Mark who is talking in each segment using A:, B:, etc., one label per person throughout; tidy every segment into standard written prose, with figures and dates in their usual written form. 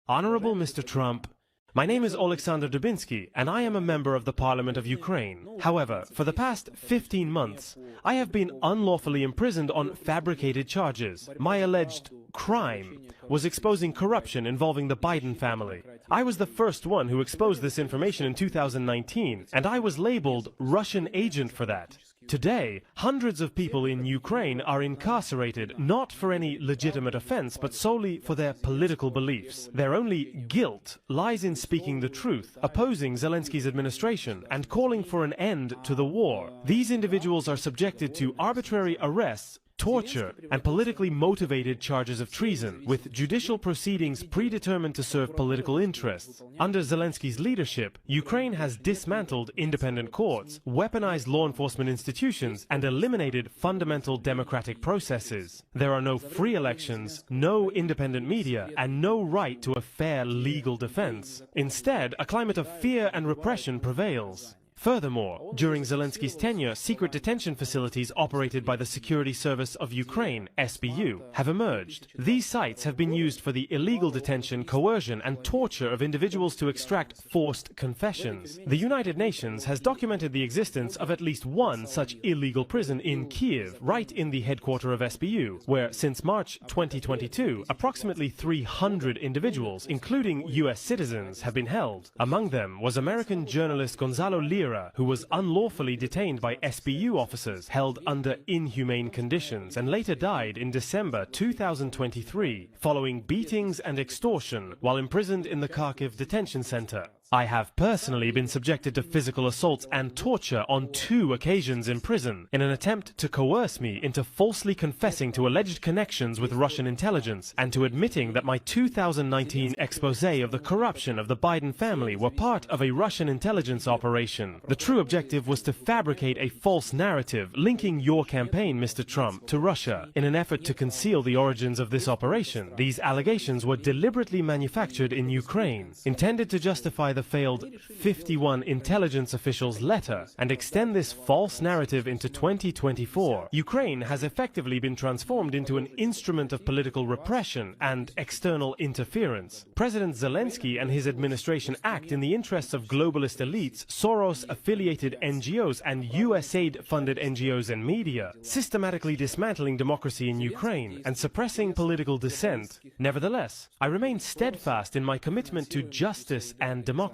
A: Honorable Mr. Trump, my name is Oleksandr Dubinsky, and I am a member of the Parliament of Ukraine. However, for the past 15 months, I have been unlawfully imprisoned on fabricated charges. My alleged crime was exposing corruption involving the Biden family. I was the first one who exposed this information in 2019, and I was labeled Russian agent for that. Today, hundreds of people in Ukraine are incarcerated not for any legitimate offense, but solely for their political beliefs. Their only guilt lies in speaking the truth, opposing Zelensky's administration, and calling for an end to the war. These individuals are subjected to arbitrary arrests, torture, and politically motivated charges of treason, with judicial proceedings predetermined to serve political interests. Under Zelensky's leadership, Ukraine has dismantled independent courts, weaponized law enforcement institutions, and eliminated fundamental democratic processes. There are no free elections, no independent media, and no right to a fair legal defense. Instead, a climate of fear and repression prevails. Furthermore, during Zelensky's tenure, secret detention facilities operated by the Security Service of Ukraine, SBU, have emerged. These sites have been used for the illegal detention, coercion, and torture of individuals to extract forced confessions. The United Nations has documented the existence of at least one such illegal prison in Kiev, right in the headquarters of SBU, where since March 2022, approximately 300 individuals, including US citizens, have been held. Among them was American journalist Gonzalo Lira, who was unlawfully detained by SBU officers, held under inhumane conditions, and later died in December 2023, following beatings and extortion while imprisoned in the Kharkiv detention center. I have personally been subjected to physical assaults and torture on 2 occasions in prison in an attempt to coerce me into falsely confessing to alleged connections with Russian intelligence and to admitting that my 2019 expose of the corruption of the Biden family were part of a Russian intelligence operation. The true objective was to fabricate a false narrative linking your campaign, Mr. Trump, to Russia. In an effort to conceal the origins of this operation, these allegations were deliberately manufactured in Ukraine, intended to justify the failed 51 intelligence officials' letter and extend this false narrative into 2024. Ukraine has effectively been transformed into an instrument of political repression and external interference. President Zelensky and his administration act in the interests of globalist elites, Soros-affiliated NGOs, and USAID-funded NGOs and media, systematically dismantling democracy in Ukraine and suppressing political dissent. Nevertheless, I remain steadfast in my commitment to justice and democracy.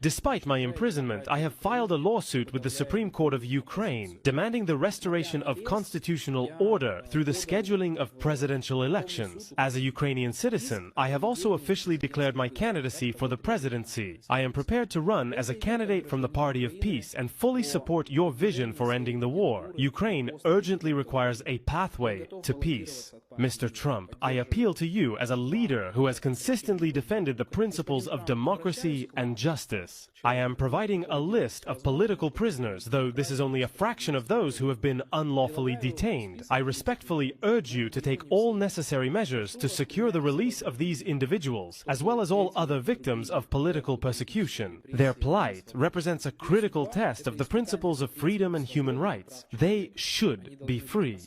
A: Despite my imprisonment, I have filed a lawsuit with the Supreme Court of Ukraine, demanding the restoration of constitutional order through the scheduling of presidential elections. As a Ukrainian citizen, I have also officially declared my candidacy for the presidency. I am prepared to run as a candidate from the Party of Peace and fully support your vision for ending the war. Ukraine urgently requires a pathway to peace. Mr. Trump, I appeal to you as a leader who has consistently defended the principles of democracy and justice. I am providing a list of political prisoners, though this is only a fraction of those who have been unlawfully detained. I respectfully urge you to take all necessary measures to secure the release of these individuals, as well as all other victims of political persecution. Their plight represents a critical test of the principles of freedom and human rights. They should be free.